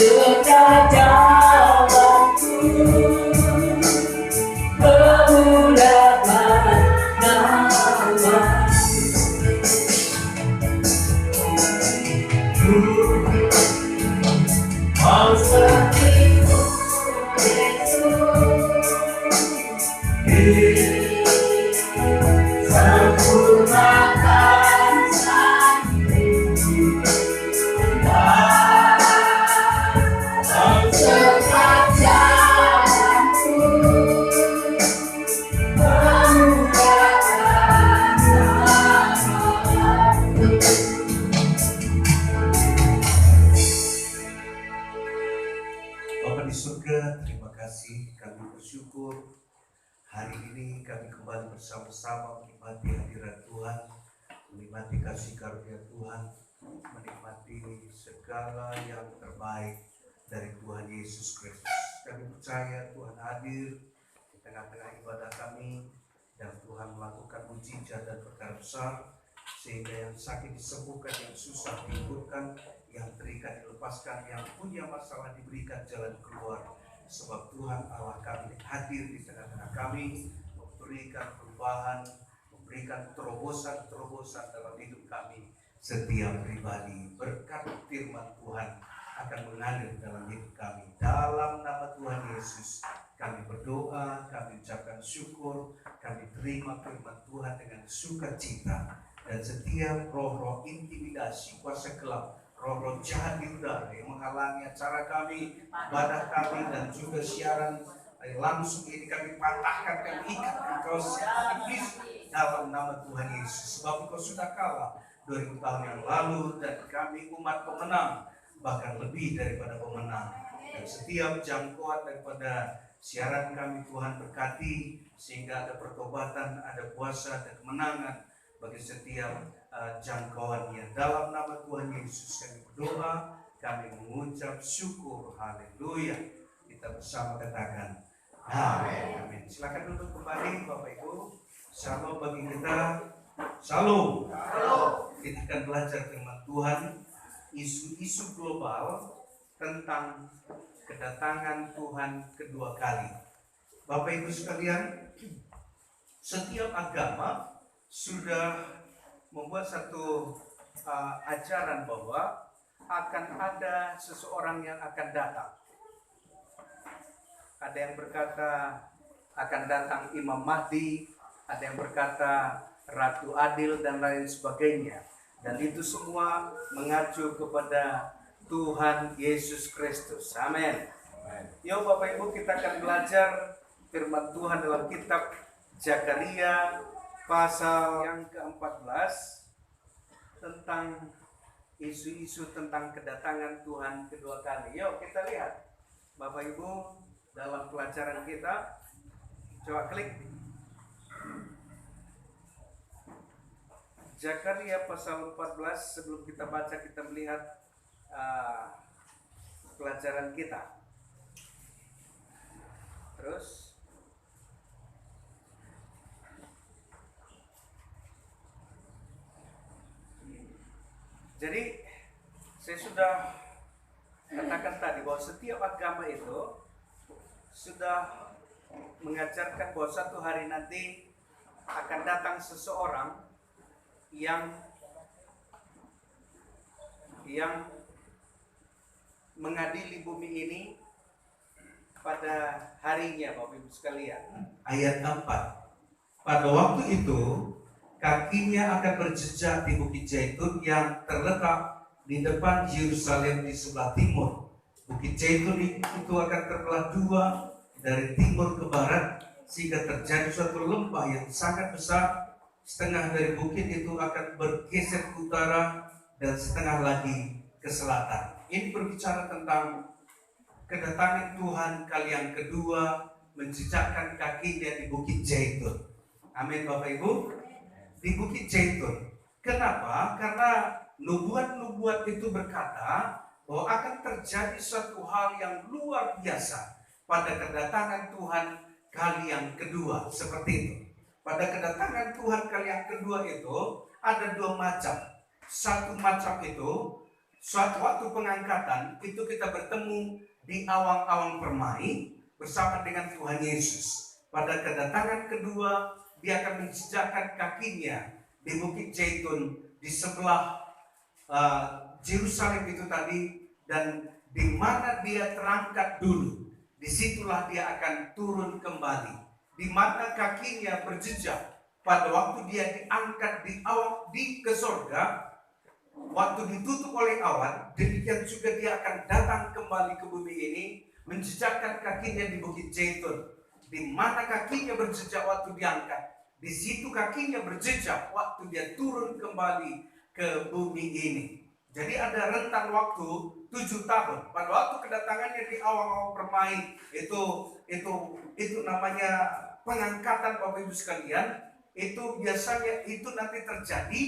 Sekadawanku memulakan namaku. Mau sepertimu Yesus, sempurnakan sakitku. Mau sekat jalanku, memulakan namaku. Bapa di surga, terima kasih, kami bersyukur hari ini kami kembali bersama-sama menikmati hadirat Tuhan, menikmati kasih karunia Tuhan, menikmati segala yang terbaik dari Tuhan Yesus Kristus. Kami percaya Tuhan hadir di tengah-tengah ibadah kami dan Tuhan melakukan mujizat dan perkara besar, sehingga yang sakit disembuhkan, yang susah dihiburkan, yang terikat dilepaskan, yang punya masalah diberikan jalan keluar. Sebab Tuhan Allah kami hadir di tengah-tengah kami, memberikan perubahan, memberikan terobosan-terobosan dalam hidup kami setiap pribadi. Berkat firman Tuhan akan mengalir dalam hidup kami. Dalam nama Tuhan Yesus kami berdoa, kami ucapkan syukur, kami terima firman Tuhan dengan sukacita. Dan setiap roh-roh intimidasi, kuasa gelap, roh-roh jahat di udara yang menghalangi acara kami, ibadah kami, dan juga siaran langsung ini kami patahkan, kami ikat engkau iblis dalam nama Tuhan Yesus. Sebab engkau sudah kalah 2000 tahun yang lalu dan kami umat pemenang, bahkan lebih daripada pemenang. Dan setiap jangkauan daripada siaran kami Tuhan berkati, sehingga ada pertobatan, ada puasa, ada kemenangan bagi setiap jangkauannya. Dalam nama Tuhan Yesus kami berdoa, kami mengucap syukur. Haleluya. Kita bersama katakan amin. Amin. Silakan duduk kembali Bapak Ibu. Shalom bagi kita. Shalom. Kita akan belajar firman Tuhan, isu-isu global tentang kedatangan Tuhan kedua kali. Bapak Ibu sekalian, setiap agama sudah membuat satu ajaran bahwa akan ada seseorang yang akan datang. Ada yang berkata akan datang Imam Mahdi, ada yang berkata Ratu Adil dan lain sebagainya. Dan itu semua mengacu kepada Tuhan Yesus Kristus. Amin. Yuk Bapak Ibu, kita akan belajar firman Tuhan dalam kitab Zakaria pasal yang ke-14 tentang isu-isu tentang kedatangan Tuhan kedua kali. Yuk kita lihat Bapak Ibu dalam pelajaran kita. Coba klik Zakaria pasal 14. Sebelum kita baca, kita melihat pelajaran kita. Terus jadi saya sudah katakan tadi bahwa setiap agama itu sudah mengajarkan bahwa satu hari nanti akan datang seseorang yang mengadili bumi ini pada harinya, Bapak Ibu sekalian. Ayat 4. Pada waktu itu kakinya akan berjejak di Bukit Zaitun yang terletak di depan Yerusalem di sebelah timur. Bukit Zaitun itu akan terbelah dua dari timur ke barat, sehingga terjadi suatu lembah yang sangat besar. Setengah dari bukit itu akan bergeser ke utara dan setengah lagi ke selatan. Ini berbicara tentang kedatangan Tuhan kali yang kedua, menjejakkan kakinya di Bukit Zaitun. Amin Bapak Ibu. Di Bukit Zaitun. Kenapa? Karena nubuat-nubuat itu berkata bahwa akan terjadi suatu hal yang luar biasa pada kedatangan Tuhan kali yang kedua. Seperti itu. Pada kedatangan Tuhan kali yang kedua itu ada dua macam. Satu macam itu suatu waktu pengangkatan itu kita bertemu di awang-awang permai bersama dengan Tuhan Yesus. Pada kedatangan kedua, dia akan menjejakkan kakinya di Bukit Zaitun di sebelah Yerusalem itu tadi, dan di mana dia terangkat dulu, disitulah dia akan turun kembali. Di mana kakinya berjejak pada waktu dia diangkat ke sorga, waktu ditutup oleh awan, demikian juga dia akan datang kembali ke bumi ini, menjejakkan kakinya di Bukit Zaitun. Di mana kakinya berjejak waktu diangkat, di situ kakinya berjejak waktu dia turun kembali ke bumi ini. Jadi ada rentang waktu 7 tahun. Pada waktu kedatangannya di awal-awal permai itu namanya pengangkatan, Bapak Ibu sekalian. Itu biasanya itu nanti terjadi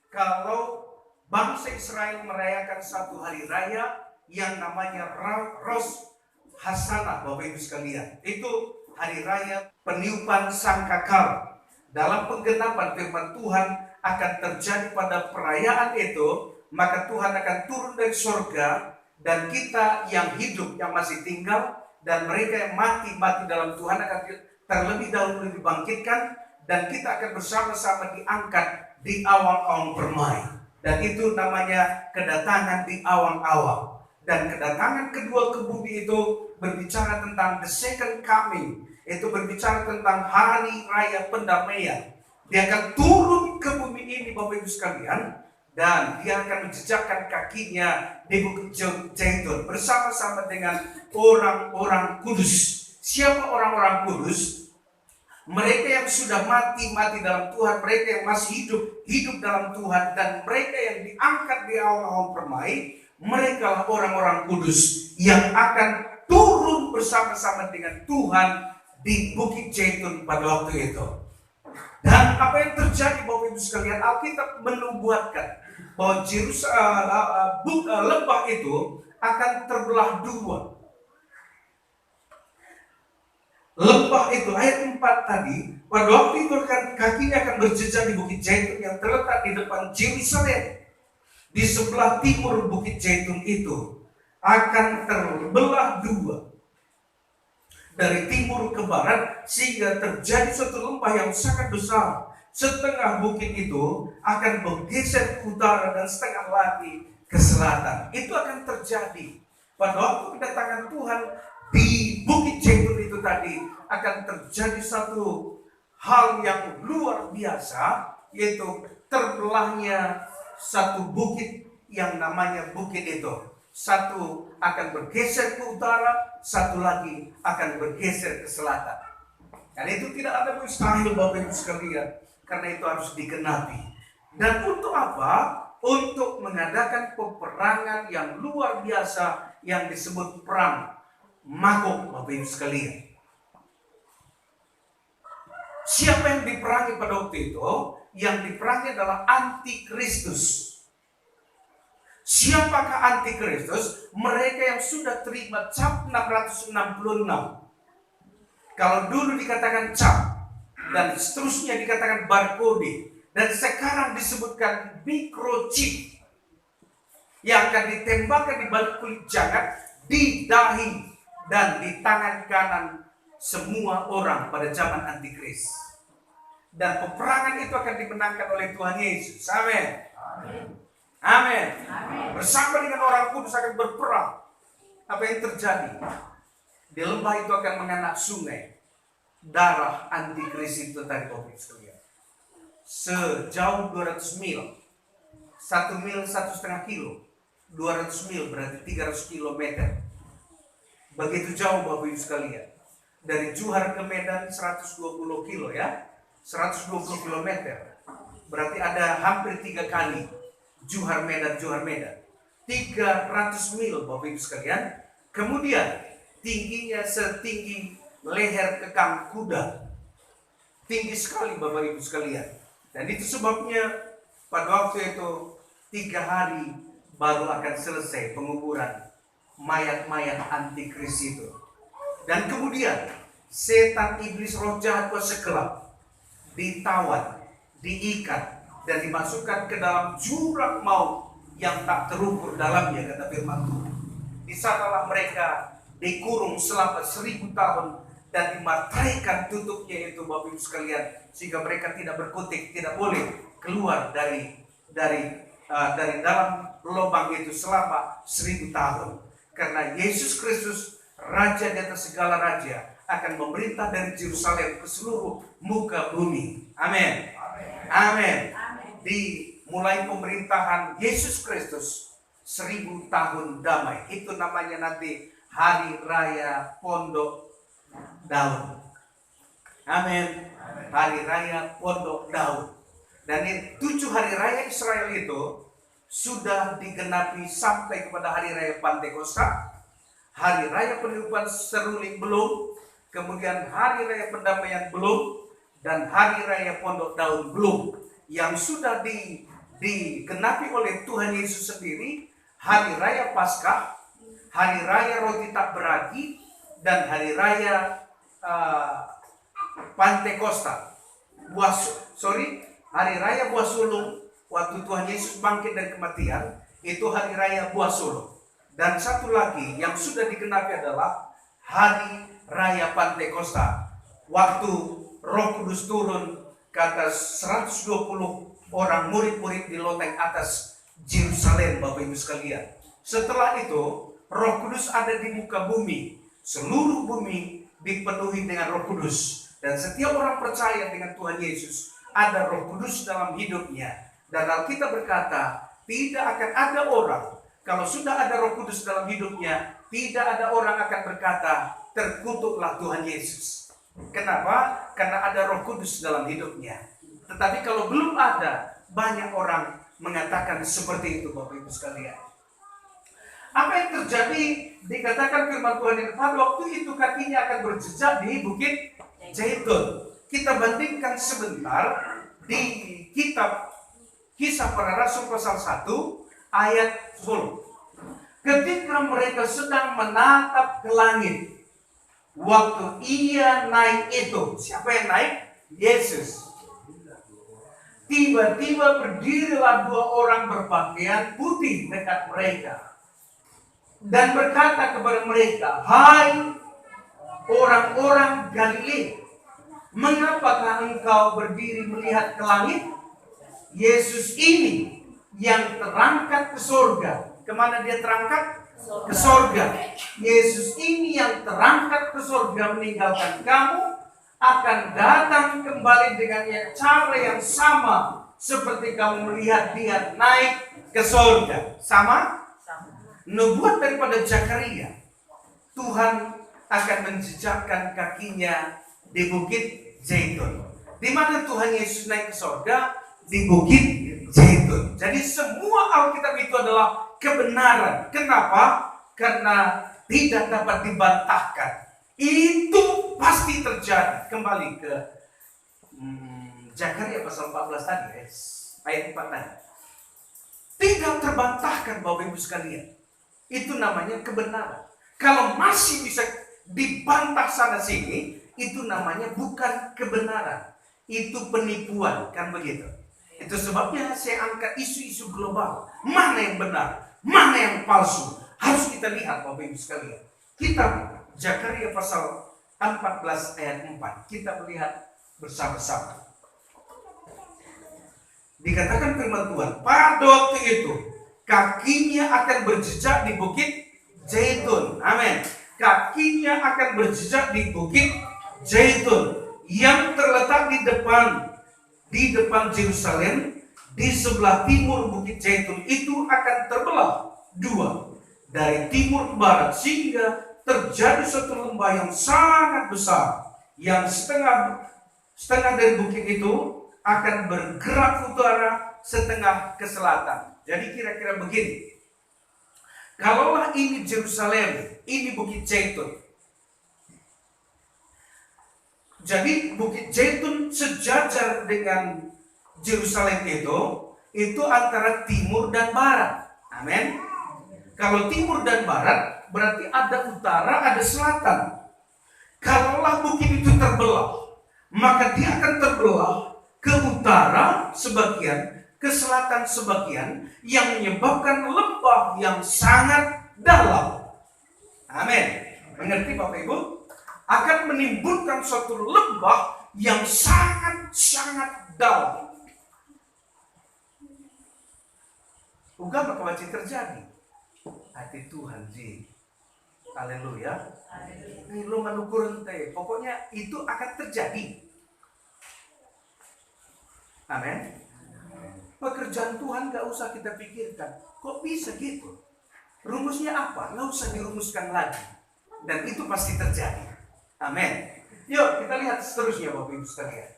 kalau bangsa Israel merayakan satu hari raya yang namanya Rosh Hashanah, Bapak Ibu sekalian. Itu hari raya peniupan sangkakala. Dalam penggenapan firman Tuhan akan terjadi pada perayaan itu, maka Tuhan akan turun dari surga, dan kita yang hidup, yang masih tinggal, dan mereka yang mati dalam Tuhan akan terlebih dahulu dibangkitkan, dan kita akan bersama-sama diangkat di awang-awang permai. Dan itu namanya kedatangan di awang-awang. Dan kedatangan kedua ke bumi itu berbicara tentang the second coming. Itu berbicara tentang hari raya pendamaian. Dia akan turun ke bumi ini, Bapak Ibu sekalian, dan dia akan menjejakkan kakinya di Bukit Zaitun bersama-sama dengan orang-orang kudus. Siapa orang-orang kudus? Mereka yang sudah mati dalam Tuhan, mereka yang masih hidup dalam Tuhan, dan mereka yang diangkat di awal-awal permai, mereka lah orang-orang kudus yang akan turun bersama-sama dengan Tuhan di Bukit Zaitun pada waktu itu. Dan apa yang terjadi, Bapak Ibu sekalian, Alkitab menubuatkan bahwa lembah itu akan terbelah dua. Lembah itu, ayat 4 tadi, pada waktu itu kakinya akan berjejak di Bukit Zaitun yang terletak di depan Yerusalem. Di sebelah timur Bukit Zaitun itu akan terbelah dua dari timur ke barat, sehingga terjadi suatu lembah yang sangat besar. Setengah bukit itu akan bergeser ke utara dan setengah lagi ke selatan. Itu akan terjadi pada waktu kedatangan Tuhan di Bukit Zaitun itu tadi. Akan terjadi satu hal yang luar biasa, yaitu terbelahnya satu bukit yang namanya bukit itu. Satu akan bergeser ke utara, satu lagi akan bergeser ke selatan. Dan itu tidak ada mustahil, Bapak Ibu sekalian, karena itu harus digenapi. Dan untuk apa? Untuk mengadakan peperangan yang luar biasa yang disebut perang Magog, Bapak Ibu sekalian. Siapa yang diperangi pada waktu itu? Yang diperangi adalah Antikristus. Siapakah Antikristus? Mereka yang sudah terima cap 666. Kalau dulu dikatakan cap, dan seterusnya dikatakan barcode, dan sekarang disebutkan microchip, yang akan ditembakkan di balik kulit jangat, di dahi, dan di tangan kanan semua orang pada zaman Antikris. Dan peperangan itu akan dimenangkan oleh Tuhan Yesus. Amin. Amin. Bersama dengan orang kudus akan berperang. Apa yang terjadi? Di lembah itu akan menganak sungai darah Antikris itu tadi, Bapak sekalian. Sejauh 200 mil. 1 mil 1,5 kilo. 200 mil berarti 300 kilometer. Begitu jauh, Bapak Ibu sekalian. Dari Johar ke Medan 120 kilo ya. 120 kilometer. Berarti ada hampir 3 kali Johar Medan. 300 mil, Bapak Ibu sekalian. Kemudian tingginya setinggi leher kekang kuda. Tinggi sekali, Bapak Ibu sekalian. Dan itu sebabnya pada waktu itu 3 hari baru akan selesai penguburan mayat-mayat Antikris itu. Dan kemudian setan, iblis, roh jahat, kuasa gelap ditawan, diikat, dan dimasukkan ke dalam jurang maut yang tak terukur dalamnya, kata firman Tuhan. Di sanalah mereka dikurung selama 1000 tahun dan dimateraikan tutupnya itu, Bapak Ibu sekalian, sehingga mereka tidak berkutik, tidak boleh keluar dari dalam lubang itu selama 1000 tahun. Karena Yesus Kristus, Raja di atas segala raja, akan memerintah dari Yerusalem ke seluruh muka bumi. Amin. Amin. Di mulai pemerintahan Yesus Kristus 1000 tahun damai. Itu namanya nanti Hari Raya Pondok Daun. Amin. Hari Raya Pondok Daun. Dan 7 hari raya Israel itu sudah digenapi sampai kepada hari raya Pantekosta, hari raya peniupan seruling belum, kemudian hari raya pendamaian belum, dan hari raya Pondok Daun belum. Yang sudah digenapi oleh Tuhan Yesus sendiri, hari raya Paskah, hari raya roti tak beragi, dan hari raya Pantekosta. Hari raya Buah Sulung, waktu Tuhan Yesus bangkit dari kematian, itu hari raya Buah Sulung. Dan satu lagi yang sudah digenapi adalah hari raya Pantekosta, waktu Roh Kudus turun ke atas 120 orang murid-murid di loteng atas Yerusalem, Bapak Ibu sekalian. Setelah itu, Roh Kudus ada di muka bumi. Seluruh bumi dipenuhi dengan Roh Kudus. Dan setiap orang percaya dengan Tuhan Yesus, ada Roh Kudus dalam hidupnya. Dan Alkitab berkata, tidak akan ada orang, kalau sudah ada Roh Kudus dalam hidupnya, tidak ada orang akan berkata, terkutuklah Tuhan Yesus. Kenapa? Karena ada Roh Kudus dalam hidupnya. Tetapi kalau belum ada, banyak orang mengatakan seperti itu, Bapak Ibu sekalian. Apa yang terjadi? Dikatakan firman Tuhan yang pada waktu itu kakinya akan berjejak di Bukit Zaitun. Kita bandingkan sebentar di kitab Kisah Para Rasul pasal 1 ayat 10. Ketika mereka sedang menatap ke langit, waktu ia naik itu, siapa yang naik? Yesus. Tiba-tiba berdirilah 2 orang berpakaian putih dekat mereka dan berkata kepada mereka, hai orang-orang Galilea, mengapakah engkau berdiri melihat ke langit? Yesus ini yang terangkat ke surga. Kemana dia terangkat? Ke surga. Yesus ini yang terangkat ke surga meninggalkan kamu, akan datang kembali dengan cara yang sama seperti kamu melihat dia naik ke surga. Sama? Nubuat daripada Zakaria, Tuhan akan menjejakkan kakinya di Bukit Zaitun. Di mana Tuhan Yesus naik ke surga? Di Bukit Zaitun. Jadi semua Alkitab itu adalah kebenaran. Kenapa? Karena tidak dapat dibantahkan. Itu pasti terjadi. Kembali ke Zakaria pasal 14 tadi, ayat 4 tadi. Tidak terbantahkan, Bapak Ibu sekalian. Itu namanya kebenaran. Kalau masih bisa dibantah sana sini, itu namanya bukan kebenaran. Itu penipuan, kan begitu. Itu sebabnya saya angkat isu-isu global. Mana yang benar, mana yang palsu, harus kita lihat, Bapak Ibu sekalian. Kitab Zakaria pasal 14 ayat 4. Kita melihat bersama-sama. Dikatakan firman Tuhan, pada waktu itu kakinya akan berjejak di Bukit Zaitun. Amin. Kakinya akan berjejak di Bukit Zaitun yang terletak di depan Yerusalem, di sebelah timur Bukit Zaitun itu akan terbelah 2 dari timur ke barat, sehingga terjadi suatu lembah yang sangat besar, yang setengah dari bukit itu akan bergerak ke utara, setengah ke selatan. Jadi kira-kira begini, kalaulah ini Yerusalem, ini Bukit Zaitun. Jadi Bukit Zaitun sejajar dengan Yerusalem itu antara timur dan barat. Amin. Kalau timur dan barat berarti ada utara, ada selatan. Kalaulah bukit itu terbelah, maka dia akan terbelah ke utara sebagian, ke selatan sebagian, yang menyebabkan lembah yang sangat dalam. Amin. Mengerti Bapak Ibu? Akan menimbulkan suatu lembah yang sangat-sangat dalam. Uga bakal terjadi. Hati Tuhan ji. Haleluya. Ini lo manukur ente. Pokoknya itu akan terjadi. Amin. Pekerjaan Tuhan gak usah kita pikirkan. Kok bisa gitu? Rumusnya apa? Gak usah dirumuskan lagi. Dan itu pasti terjadi. Amin. Yuk kita lihat seterusnya Bapak Ibu sekalian.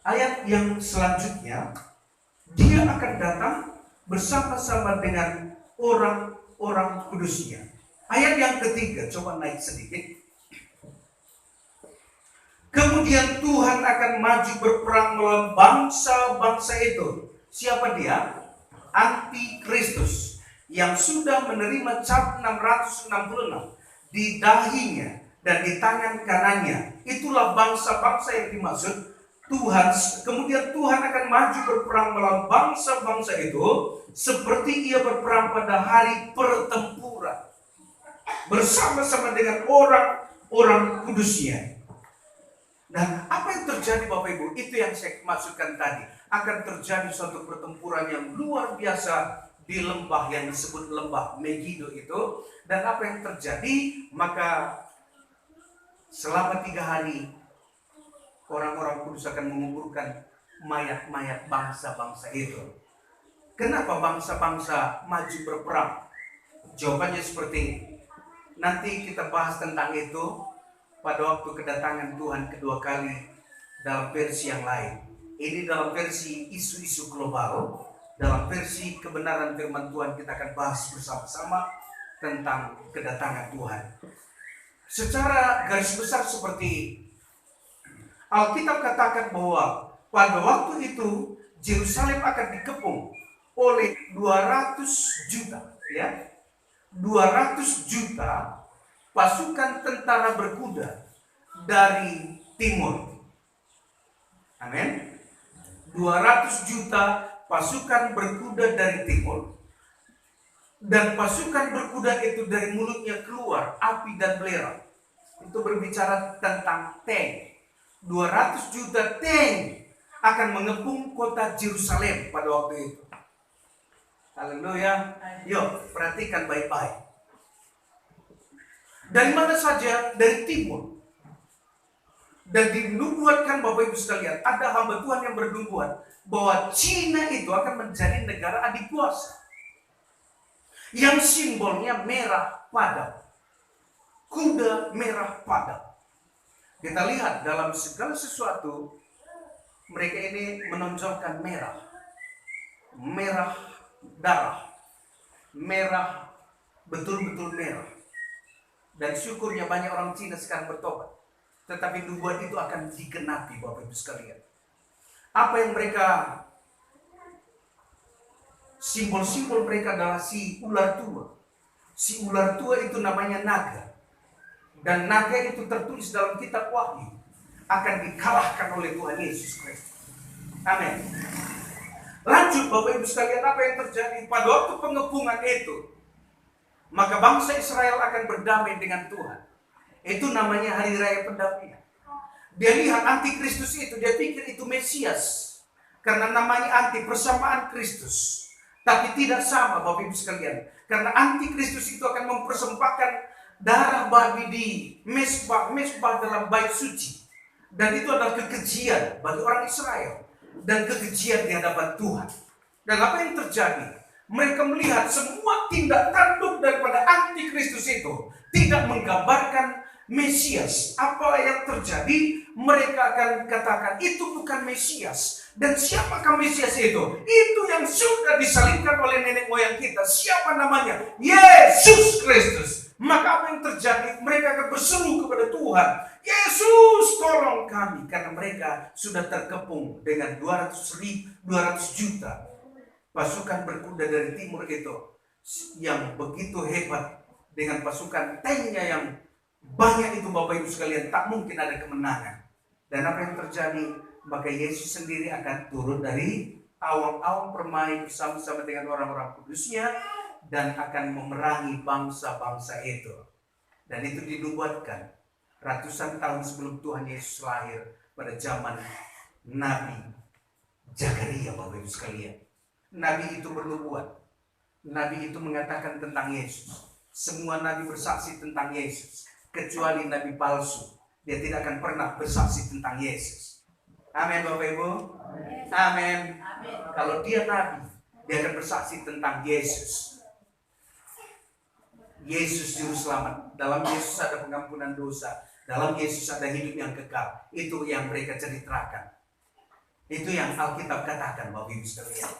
Ayat yang selanjutnya, dia akan datang bersama-sama dengan orang-orang kudusnya. Ayat yang ketiga, coba naik sedikit. Kemudian Tuhan akan maju berperang melawan bangsa-bangsa itu. Siapa dia? Antikristus yang sudah menerima cap 666 di dahinya dan di tangan kanannya. Itulah bangsa-bangsa yang dimaksud Tuhan. Kemudian Tuhan akan maju berperang melawan bangsa-bangsa itu seperti ia berperang pada hari pertempuran bersama-sama dengan orang-orang kudusnya. Nah, apa yang terjadi Bapak Ibu? Itu yang saya maksudkan tadi. Akan terjadi suatu pertempuran yang luar biasa di lembah yang disebut lembah Megido itu. Dan apa yang terjadi? Maka selama 3 hari orang-orang kudus akan menguburkan mayat-mayat bangsa-bangsa itu. Kenapa bangsa-bangsa maju berperang? Jawabannya seperti ini. Nanti kita bahas tentang itu pada waktu kedatangan Tuhan kedua kali dalam versi yang lain. Ini dalam versi isu-isu global. Dalam versi kebenaran firman Tuhan kita akan bahas bersama-sama tentang kedatangan Tuhan. Secara garis besar seperti Alkitab katakan bahwa pada waktu itu Yerusalem akan dikepung oleh 200 juta, ya. 200 juta pasukan tentara berkuda dari timur. Amin. 200 juta pasukan berkuda dari timur. Dan pasukan berkuda itu dari mulutnya keluar api dan belerang. Itu berbicara tentang tank. 200 juta tank akan mengepung kota Yerusalem pada waktu itu. Haleluya. Yuk, perhatikan baik-baik. Dari mana saja? Dari timur. Dan dinubuatkan Bapak Ibu sekalian, ada hamba Tuhan yang bernubuat bahwa Cina itu akan menjadi negara adik kuasa. Yang simbolnya merah padam. Kuda merah padam. Kita lihat dalam segala sesuatu, mereka ini menonjolkan merah. Merah darah. Merah, betul-betul merah. Dan syukurnya banyak orang Cina sekarang bertobat. Tetapi nubuat itu akan digenapi Bapak Ibu sekalian. Apa yang mereka, simbol-simbol mereka adalah si ular tua. Si ular tua itu namanya naga. Dan naga itu tertulis dalam kitab Wahyu. Akan dikalahkan oleh Tuhan Yesus Kristus. Amin. Lanjut Bapak Ibu sekalian, apa yang terjadi pada waktu pengepungan itu? Maka bangsa Israel akan berdamai dengan Tuhan. Itu namanya hari raya pendamaian. Dia lihat antikristus itu, dia pikir itu Mesias. Karena namanya anti, persamaan Kristus. Tapi tidak sama Bapak Ibu sekalian. Karena antikristus itu akan mempersembahkan darah babi di mesbah dalam bait suci. Dan itu adalah kekejian bagi orang Israel. Dan kekejian di hadapan Tuhan. Dan apa yang terjadi? Mereka melihat semua tindak tanduk daripada antikristus itu tidak menggambarkan Mesias. Apa yang terjadi? Mereka akan katakan itu bukan Mesias. Dan siapakah Mesias itu? Itu yang sudah disalibkan oleh nenek moyang kita. Siapa namanya? Yesus Kristus. Maka apa yang terjadi? Mereka akan berseru kepada Tuhan. Yesus, tolong kami. Karena mereka sudah terkepung dengan 200 juta pasukan berkuda dari timur itu. Yang begitu hebat. Dengan pasukan tanknya yang banyak itu Bapak Ibu sekalian. Tak mungkin ada kemenangan. Dan apa yang terjadi? maka Yesus sendiri akan turun dari awang-awang permai bersama-sama dengan orang-orang kudusnya dan akan memerangi bangsa-bangsa itu. Dan itu dinubuatkan ratusan tahun sebelum Tuhan Yesus lahir pada zaman Nabi Zakaria, Bapak Ibu sekalian. Nabi itu bernubuat. Nabi itu mengatakan tentang Yesus. Semua nabi bersaksi tentang Yesus, kecuali nabi palsu. Dia tidak akan pernah bersaksi tentang Yesus. Amin, Bapak Ibu. Amin. Kalau dia nabi, dia akan bersaksi tentang Yesus. Yesus juru selamat. Dalam Yesus ada pengampunan dosa. Dalam Yesus ada hidup yang kekal. Itu yang mereka ceritakan. Itu yang Alkitab katakan, Bapak Ibu sekalian.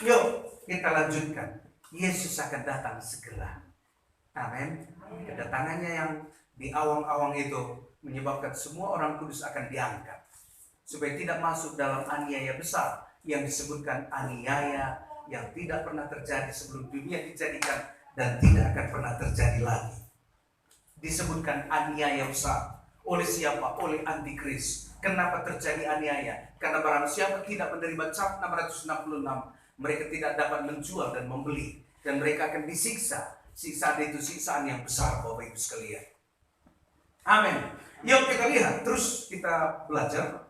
Yuk, kita lanjutkan. Yesus akan datang segera. Amin. Kedatangannya yang di awang-awang itu menyebabkan semua orang kudus akan diangkat. Supaya tidak masuk dalam aniaya besar yang disebutkan aniaya yang tidak pernah terjadi sebelum dunia dijadikan dan tidak akan pernah terjadi lagi. Disebutkan aniaya besar. Oleh siapa? Oleh antikris. Kenapa terjadi aniaya? Karena barang siapa tidak menerima cap 666, mereka tidak dapat menjual dan membeli. Dan mereka akan disiksa. Siksaan itu siksaan yang besar, Bapak Ibu sekalian. Amin. Yuk kita lihat, terus kita belajar.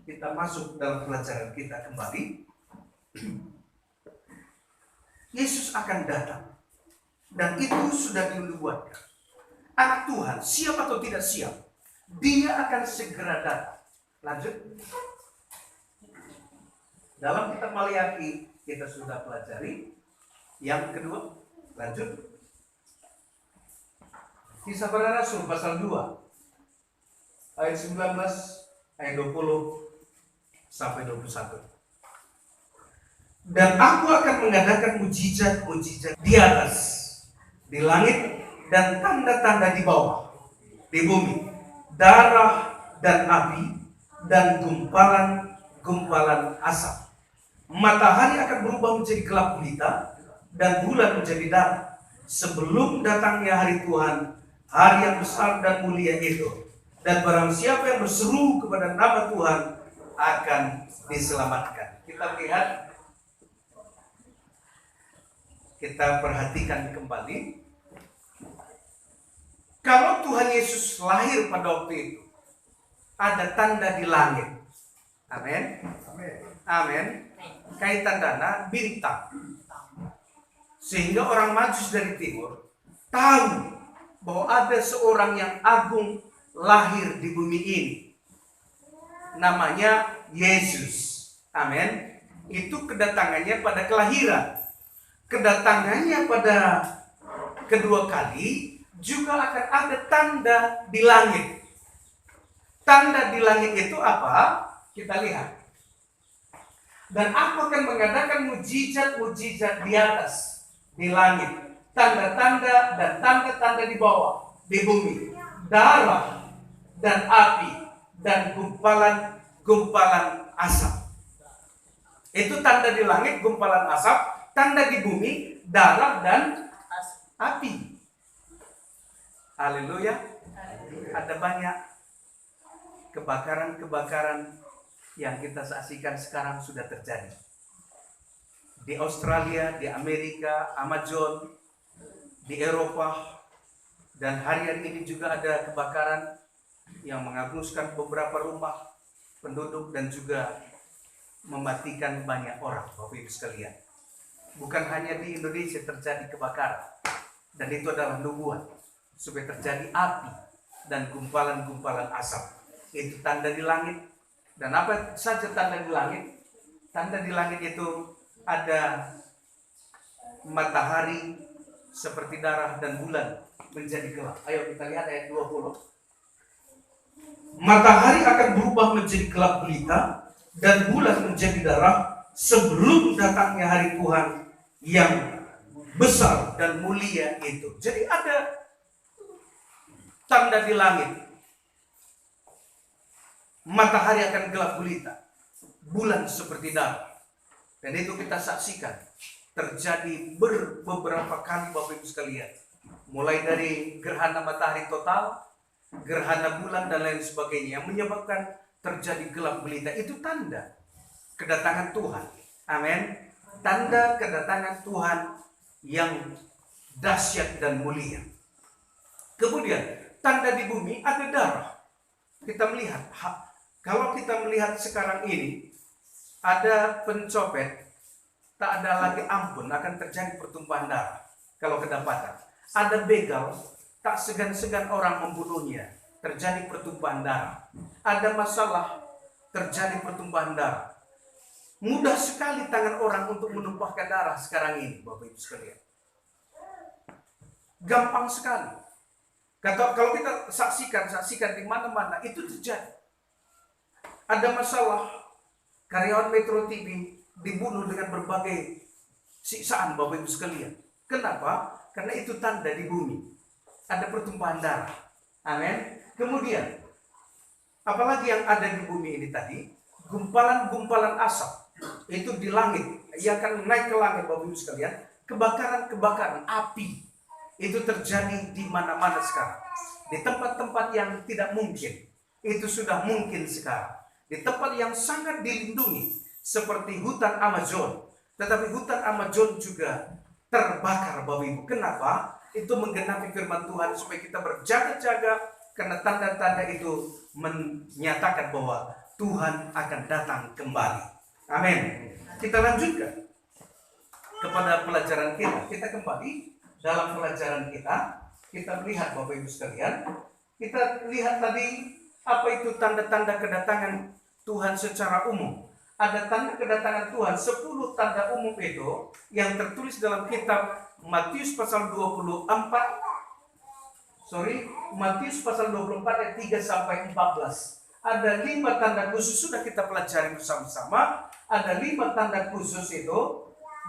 Kita masuk dalam pelajaran kita kembali. Yesus akan datang. Dan itu sudah dinubuatkan. Anak Tuhan, siap atau tidak siap, dia akan segera datang. Lanjut. Dalam kitab Maliaki kita sudah pelajari. Yang kedua, lanjut. Kisah Para Rasul pasal 2 ayat 19 ayat 20 sampai 21. Dan aku akan mengadakan mujizat-mujizat di atas, di langit, dan tanda-tanda di bawah, di bumi, darah dan api, dan gumpalan-gumpalan asap. Matahari akan berubah menjadi gelap gulita, dan bulan menjadi darah, sebelum datangnya hari Tuhan, hari yang besar dan mulia itu. Dan barang siapa yang berseru kepada nama Tuhan akan diselamatkan. Kita lihat, kita perhatikan kembali. Kalau Tuhan Yesus lahir pada waktu itu, ada tanda di langit. Amin. Amin. Kaitan dana bintang. Sehingga orang Majus dari timur tahu bahwa ada seorang yang agung lahir di bumi ini. Namanya Yesus. Amin. Itu kedatangannya pada kelahiran. Kedatangannya pada kedua kali juga akan ada tanda di langit. Tanda di langit itu apa? Kita lihat. Dan aku akan mengadakan mujizat-mujizat di atas, di langit, tanda-tanda dan tanda-tanda di bawah, di bumi, darah dan api dan gumpalan-gumpalan asap. Itu tanda di langit, gumpalan asap. Tanda di bumi, darah dan api. Haleluya. Ada banyak kebakaran-kebakaran yang kita saksikan sekarang sudah terjadi. Di Australia, di Amerika, Amazon, di Eropa, dan hari-hari ini juga ada kebakaran yang menghanguskan beberapa rumah penduduk dan juga mematikan banyak orang, Bapak Ibu sekalian. Bukan hanya di Indonesia terjadi kebakaran, dan itu adalah nubuat supaya terjadi api dan gumpalan-gumpalan asap. Itu tanda di langit. Dan apa saja tanda di langit? Tanda di langit itu ada matahari seperti darah dan bulan menjadi gelap. Ayo kita lihat ayat 20. Matahari akan berubah menjadi gelap gulita dan bulan menjadi darah sebelum datangnya hari Tuhan yang besar dan mulia itu. Jadi ada tanda di langit. Matahari akan gelap gulita, bulan seperti darah. Dan itu kita saksikan terjadi beberapa kali, Bapak Ibu sekalian. Mulai dari gerhana matahari total, gerhana bulan dan lain sebagainya, yang menyebabkan terjadi gelap gulita, itu tanda kedatangan Tuhan. Amin. Tanda kedatangan Tuhan yang dahsyat dan mulia. Kemudian tanda di bumi ada darah. Kita melihat, kalau kita melihat sekarang ini, ada pencopet, tak ada lagi ampun, akan terjadi pertumpahan darah kalau kedapatan. Ada begal, tak segan-segan orang membunuhnya, terjadi pertumpahan darah. Ada masalah, terjadi pertumpahan darah. Mudah sekali tangan orang untuk menumpahkan darah sekarang ini, Bapak Ibu sekalian. Gampang sekali. Kalau kita saksikan di mana-mana itu terjadi. Ada masalah, karyawan Metro TV dibunuh dengan berbagai siksaan, Bapak Ibu sekalian. Kenapa? Karena itu tanda di bumi. Ada pertumpahan darah. Amin. Kemudian, apalagi yang ada di bumi ini tadi? Gumpalan-gumpalan asap. Itu di langit. Ia akan naik ke langit, Bapak Ibu sekalian. Kebakaran-kebakaran, api. Itu terjadi di mana-mana sekarang. Di tempat-tempat yang tidak mungkin. Itu sudah mungkin sekarang. Di tempat yang sangat dilindungi. Seperti hutan Amazon. Tetapi hutan Amazon juga terbakar, Bapak Ibu. Kenapa? Itu menggenapi firman Tuhan supaya kita berjaga-jaga. Karena tanda-tanda itu menyatakan bahwa Tuhan akan datang kembali. Amin. Kita lanjutkan kepada pelajaran kita. Kita kembali dalam pelajaran kita. Kita melihat, Bapak Ibu sekalian. Kita lihat tadi apa itu tanda-tanda kedatangan Tuhan secara umum. Ada tanda kedatangan Tuhan, 10 tanda umum itu yang tertulis dalam kitab Matius pasal 24. Matius pasal 24 ayat 3 sampai 14. Ada 5 tanda khusus, sudah kita pelajari bersama-sama. Ada 5 tanda khusus itu,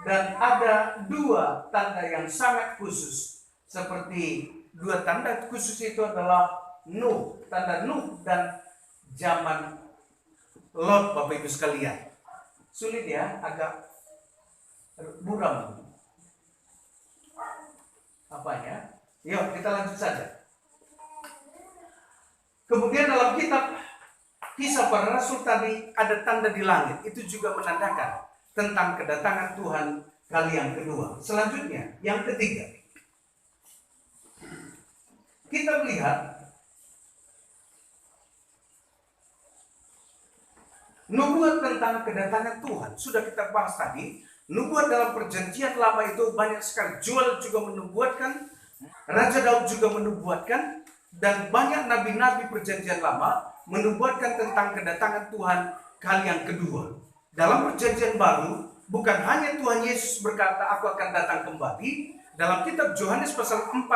dan ada 2 tanda yang sangat khusus. Seperti 2 tanda khusus itu adalah Nuh, tanda Nuh dan zaman Lot, Bapak Ibu sekalian. Sulit ya, agak buram. Apanya? Yuk, kita lanjut saja. Kemudian dalam kitab Kisah Para Rasul tadi ada tanda di langit. Itu juga menandakan tentang kedatangan Tuhan kali yang kedua. Selanjutnya, yang ketiga. Kita melihat nubuat tentang kedatangan Tuhan. Sudah kita bahas tadi. Nubuat dalam perjanjian lama itu banyak sekali. Joel juga menubuatkan. Raja Daud juga menubuatkan. Dan banyak nabi-nabi perjanjian lama menubuatkan tentang kedatangan Tuhan kali yang kedua. Dalam perjanjian baru, bukan hanya Tuhan Yesus berkata, aku akan datang kembali. Dalam kitab Yohanes pasal 14.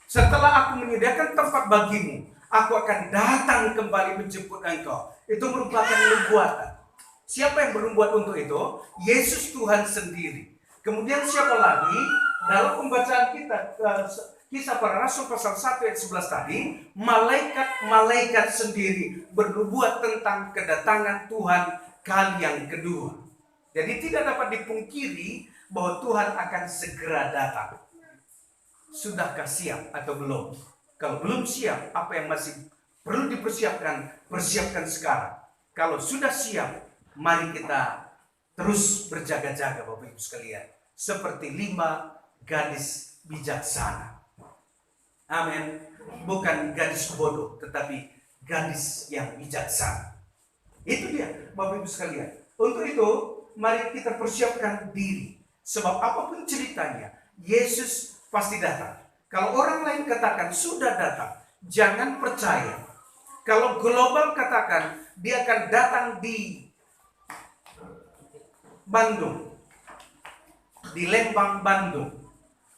Setelah aku menyediakan tempat bagimu, aku akan datang kembali menjemput engkau. Itu merupakan nubuatan. Siapa yang bernubuat untuk itu? Yesus Tuhan sendiri. Kemudian siapa lagi? Dalam pembacaan kita, Kisah Para Rasul pasal 1 ayat 11 tadi, malaikat-malaikat sendiri bernubuat tentang kedatangan Tuhan kali yang kedua. Jadi tidak dapat dipungkiri bahwa Tuhan akan segera datang. Sudahkah siap atau belum? Kalau belum siap, apa yang masih perlu dipersiapkan? Persiapkan sekarang. Kalau sudah siap, mari kita terus berjaga-jaga, Bapak Ibu sekalian. Seperti 5 gadis bijaksana. Amin. Bukan gadis bodoh, tetapi gadis yang bijaksana. Itu dia, Bapak Ibu sekalian. Untuk itu, mari kita persiapkan diri. Sebab apapun ceritanya, Yesus pasti datang. Kalau orang lain katakan sudah datang, jangan percaya. Kalau global katakan dia akan datang di Bandung, di Lembang, Bandung,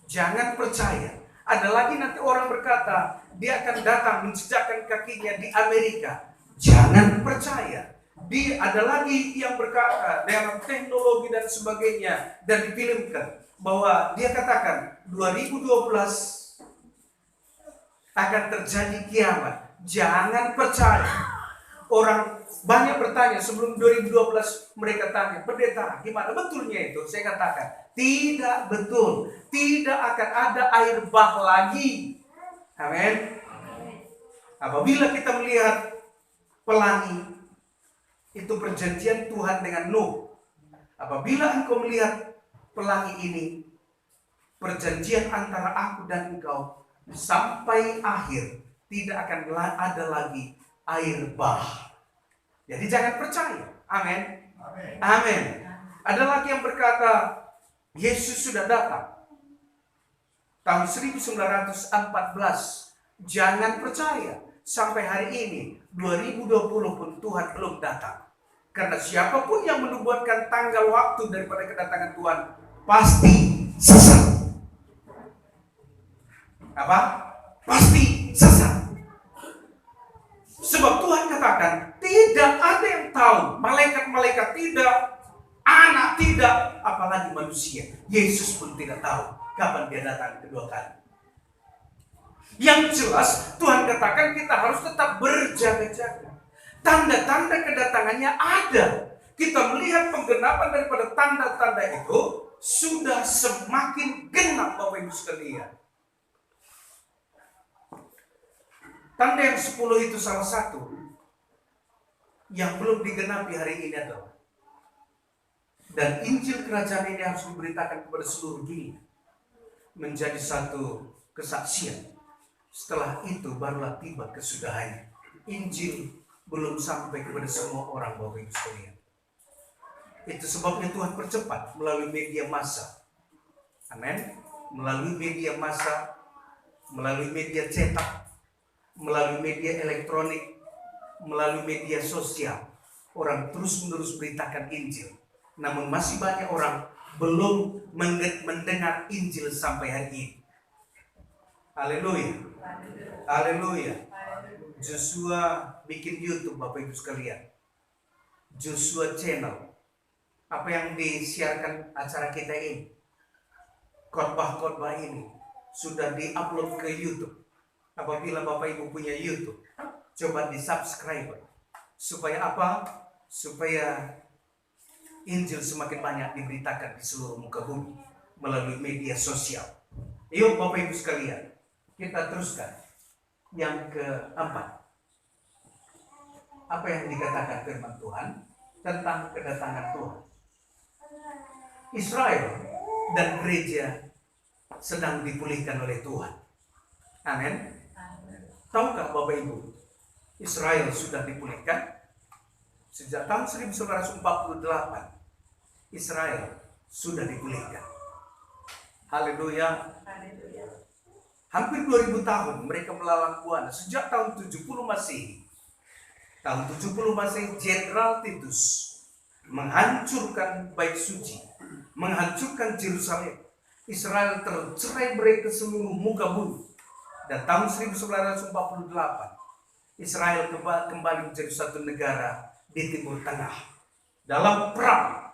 jangan percaya. Ada lagi nanti orang berkata dia akan datang menjejakkan kakinya di Amerika, jangan percaya. Ada lagi yang berkata dengan teknologi dan sebagainya dan difilmkan bahwa dia katakan 2012 akan terjadi kiamat. Jangan percaya. Orang banyak bertanya sebelum 2012, mereka tanya, pendeta gimana betulnya itu? Saya katakan tidak betul. Tidak akan ada air bah lagi. Amin. Apabila kita melihat pelangi, itu perjanjian Tuhan dengan Nuh. Apabila engkau melihat pelangi ini, perjanjian antara aku dan engkau sampai akhir, tidak akan ada lagi air bah. Jadi jangan percaya. Amin. Amin. Ada lagi yang berkata Yesus sudah datang tahun 1914. Jangan percaya. Sampai hari ini 2020 pun Tuhan belum datang. Karena siapapun yang menubuatkan tanggal waktu daripada kedatangan Tuhan pasti sesat. Apa? Pasti sesat. Sebab Tuhan katakan tidak ada yang tahu, malaikat-malaikat tidak, anak tidak, apalagi manusia. Yesus pun tidak tahu kapan dia datang kedua kali. Yang jelas Tuhan katakan kita harus tetap berjaga-jaga. Tanda-tanda kedatangannya ada. Kita melihat penggenapan daripada tanda-tanda itu sudah semakin genap, Bapak Ibu sekalian. Tanda yang 10 itu salah satu yang belum digenapi hari ini adalah, dan Injil kerajaan ini harus diberitakan kepada seluruh dunia menjadi satu kesaksian. Setelah itu barulah tiba kesudahannya. Injil belum sampai kepada semua orang, Bapak Ibu sekalian. Itu sebabnya Tuhan percepat melalui media massa. Amin. Melalui media massa, melalui media cetak, melalui media elektronik, melalui media sosial. Orang terus-menerus beritakan Injil. Namun masih banyak orang belum mendengar Injil sampai hari ini. Haleluya. Haleluya. Joshua bikin YouTube, Bapak Ibu sekalian. Joshua Channel. Apa yang disiarkan acara kita ini, khotbah-khotbah ini sudah diupload ke YouTube. Apabila Bapak Ibu punya YouTube, coba di-subscribe. Supaya apa? Supaya Injil semakin banyak diberitakan di seluruh muka bumi melalui media sosial. Yuk Bapak Ibu sekalian, kita teruskan yang keempat. Apa yang dikatakan firman Tuhan tentang kedatangan Tuhan? Israel dan gereja sedang dipulihkan oleh Tuhan. Amin. Tahukah Bapak Ibu, Israel sudah dipulihkan? Sejak tahun 1948, Israel sudah dipulihkan. Haleluya. Hampir 2000 tahun mereka melawan Buana. Sejak tahun 70 Masehi. Tahun 70 Masehi, Jenderal Titus menghancurkan Bait Suci, menghancurkan Yerusalem. Israel tercerai-berai ke seluruh muka bumi. Dan tahun 1948, Israel kembali menjadi satu negara di Timur Tengah. Dalam perang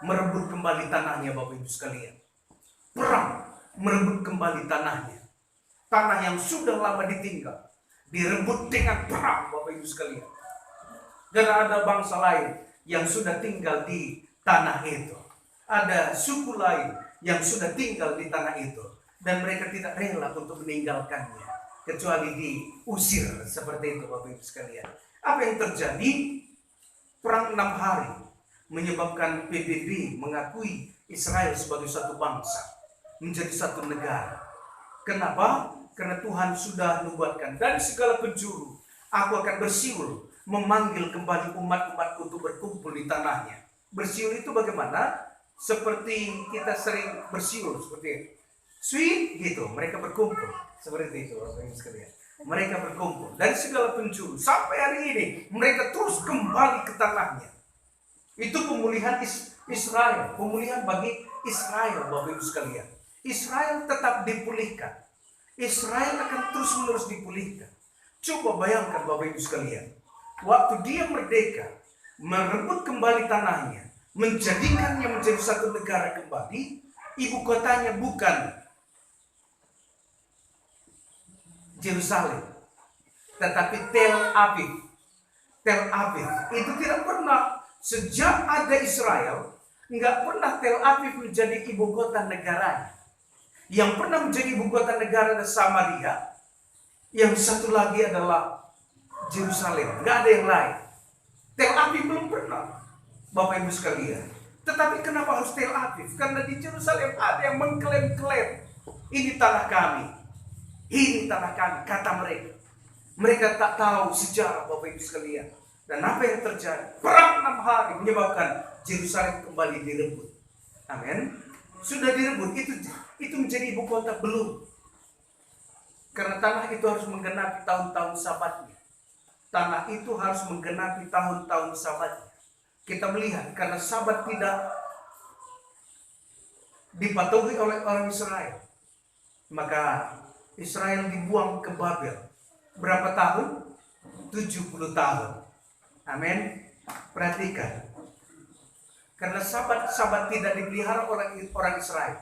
merebut kembali tanahnya, Bapak Ibu sekalian. Perang merebut kembali tanahnya. Tanah yang sudah lama ditinggal direbut dengan perang, Bapak Ibu sekalian. Karena ada bangsa lain yang sudah tinggal di tanah itu. Ada suku lain yang sudah tinggal di tanah itu. Dan mereka tidak rela untuk meninggalkannya, kecuali diusir seperti itu, Bapak Ibu sekalian. Apa yang terjadi? Perang 6 hari menyebabkan PBB mengakui Israel sebagai satu bangsa, menjadi satu negara. Kenapa? Karena Tuhan sudah nubuatkan, dari segala penjuru aku akan bersiul memanggil kembali umat-umatku untuk berkumpul di tanahnya. Bersiul itu bagaimana? Seperti kita sering bersiul seperti sweet gitu, mereka berkumpul seperti itu, Bapak Ibu sekalian. Mereka berkumpul dari segala penjuru sampai hari ini mereka terus kembali ke tanahnya. Itu pemulihan Israel, pemulihan bagi Israel, Bapak Ibu sekalian. Israel tetap dipulihkan. Israel akan terus-menerus dipulihkan. Coba bayangkan Bapak Ibu sekalian, waktu dia merdeka, merebut kembali tanahnya, menjadikannya menjadi satu negara kembali, ibu kotanya bukan Yerusalem, tetapi Tel Aviv. Tel Aviv itu tidak pernah, sejak ada Israel, nggak pernah Tel Aviv menjadi ibu kota negaranya. Yang pernah menjadi ibu kota negara adalah Samaria, Yang satu lagi adalah Yerusalem. Nggak ada yang lain. Tel Aviv belum pernah, Bapak Ibu sekalian. Tetapi kenapa harus Tel Aviv? Karena di Yerusalem ada yang mengklaim-klaim, ini tanah kami, ini tanah kami, kata mereka. Mereka tak tahu sejarah, Bapak Ibu sekalian. Dan apa yang terjadi? Perang 6 hari menyebabkan Yerusalem kembali direbut. Amin. Sudah direbut, itu menjadi ibu kota belum. Karena tanah itu harus menggenapi tahun-tahun sabatnya. Tanah itu harus menggenapi tahun-tahun sabatnya. Kita melihat karena sabat tidak dipatuhi oleh orang Israel, maka Israel dibuang ke Babel. Berapa tahun? 70 tahun. Amin. Perhatikan. Karena sabat tidak dipelihara orang Israel.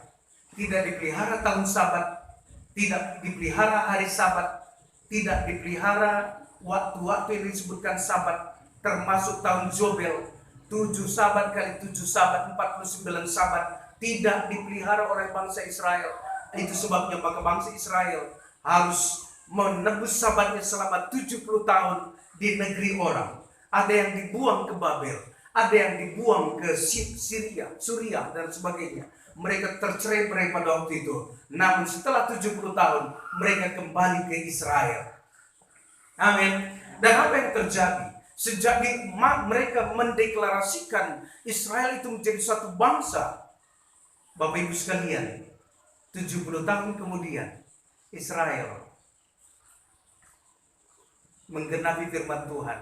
Tidak dipelihara tahun sabat, tidak dipelihara hari sabat, tidak dipelihara waktu-waktu yang disebutkan sabat, termasuk tahun Jobel, 7 sabat kali 7 sabat, 49 sabat, tidak dipelihara oleh bangsa Israel. Itu sebabnya maka bangsa Israel harus menebus sabatnya selama 70 tahun di negeri orang. Ada yang dibuang ke Babel, ada yang dibuang ke Suriah dan sebagainya. Mereka tercerai-berai pada waktu itu. Namun setelah 70 tahun mereka kembali ke Israel. Amin. Dan apa yang terjadi? Sejak mereka mendeklarasikan Israel itu menjadi suatu bangsa, Bapak Ibu sekalian, 70 tahun kemudian Israel menggenapi firman Tuhan.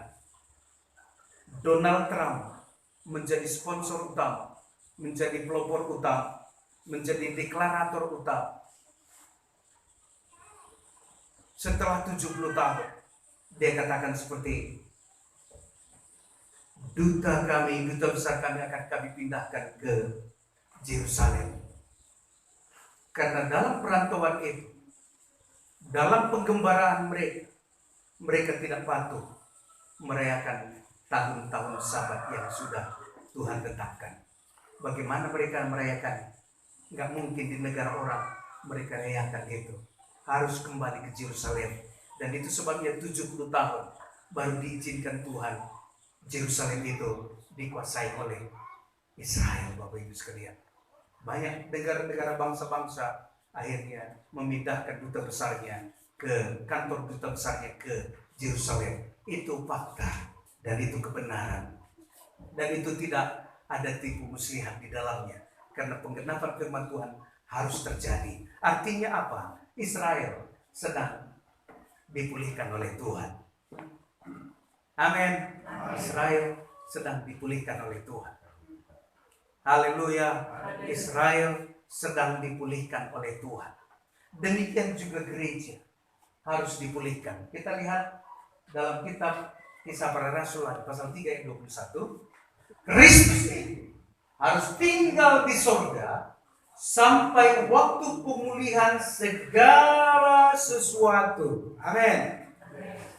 Donald Trump menjadi sponsor utama, menjadi pelopor utama, menjadi deklarator utama. Setelah 70 tahun, dia katakan seperti ini. Duta besar kami akan kami pindahkan ke Yerusalem. Karena dalam perantauan itu, dalam penggembaraan mereka tidak patuh merayakan tahun-tahun sabat yang sudah Tuhan tetapkan. Bagaimana mereka merayakan? Nggak mungkin di negara orang mereka rayakan itu. Harus kembali ke Yerusalem. Dan itu sebabnya 70 tahun baru diizinkan Tuhan Yerusalem itu dikuasai oleh Israel, Bapak Ibu sekalian. Banyak negara-negara bangsa-bangsa akhirnya memindahkan duta besarnya ke kantor duta besarnya ke Yerusalem. Itu fakta dan itu kebenaran. Dan itu tidak ada tipu muslihat di dalamnya. Karena penggenapan firman Tuhan harus terjadi. Artinya apa? Israel sedang dipulihkan oleh Tuhan. Amin. Israel sedang dipulihkan oleh Tuhan. Haleluya. Israel sedang dipulihkan oleh Tuhan. Demikian juga gereja harus dipulihkan. Kita lihat dalam kitab Kisah Para Rasul pasal 3 ayat 21. Kristus itu harus tinggal di surga sampai waktu pemulihan segala sesuatu. Amin.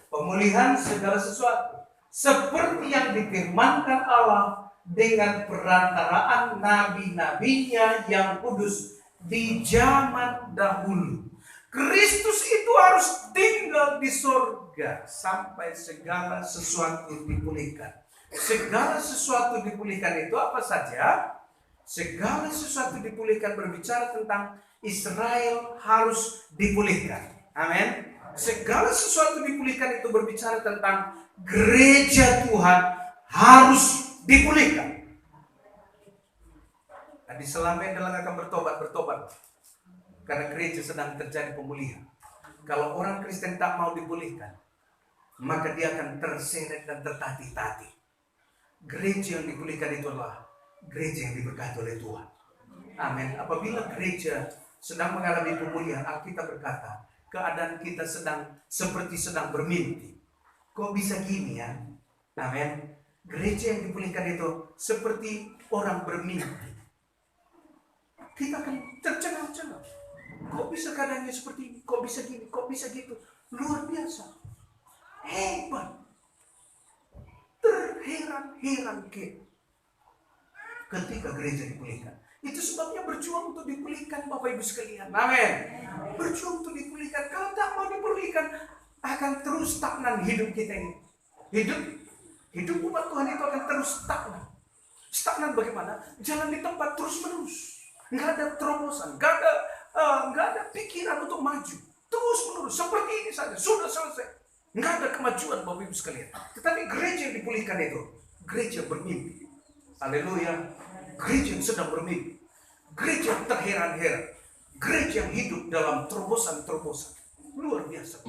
Pemulihan segala sesuatu. Seperti yang difirmankan Allah dengan perantaraan nabi-nabinya yang kudus di zaman dahulu. Kristus itu harus tinggal di surga sampai segala sesuatu dipulihkan. Segala sesuatu dipulihkan itu apa saja? Segala sesuatu dipulihkan berbicara tentang Israel harus dipulihkan. Amin. Segala sesuatu dipulihkan itu berbicara tentang gereja Tuhan harus dipulihkan. Nah, di Selamen adalah akan bertobat. Karena gereja sedang terjadi pemulihan. Kalau orang Kristen tak mau dipulihkan, maka dia akan terseret dan tertatih-tatih. Gereja yang dipulihkan itu adalah gereja yang diberkati oleh Tuhan. Amin. Apabila gereja sedang mengalami pemulihan, Alkitab berkata, keadaan kita seperti sedang bermimpi. Kok bisa gini ya? Amin. Gereja yang dipulihkan itu seperti orang bermimpi. Kita akan tercengang-cengang. Kok bisa keadaannya seperti ini? Kok bisa gini? Kok bisa gitu? Luar biasa. Hebat. Terheran-heran ketika gereja dipulihkan. Itu sebabnya berjuang untuk dipulihkan, Bapak Ibu sekalian. Amin. Berjuang untuk dipulihkan. Kalau tak mau dipulihkan, akan terus stagnan hidup kita ini. Hidup umat Tuhan itu akan terus stagnan. Stagnan bagaimana? Jalan di tempat terus menerus. Nggak ada terobosan, nggak ada pikiran untuk maju. Terus menerus seperti ini saja, sudah selesai. Nggak ada kemajuan Bapak Ibu sekalian. Tetapi gereja yang dipulihkan itu, gereja bermimpi. Haleluya. Gereja yang sedang bermimpi. Gereja yang terheran-heran. Gereja yang hidup dalam terobosan-terobosan. Luar biasa.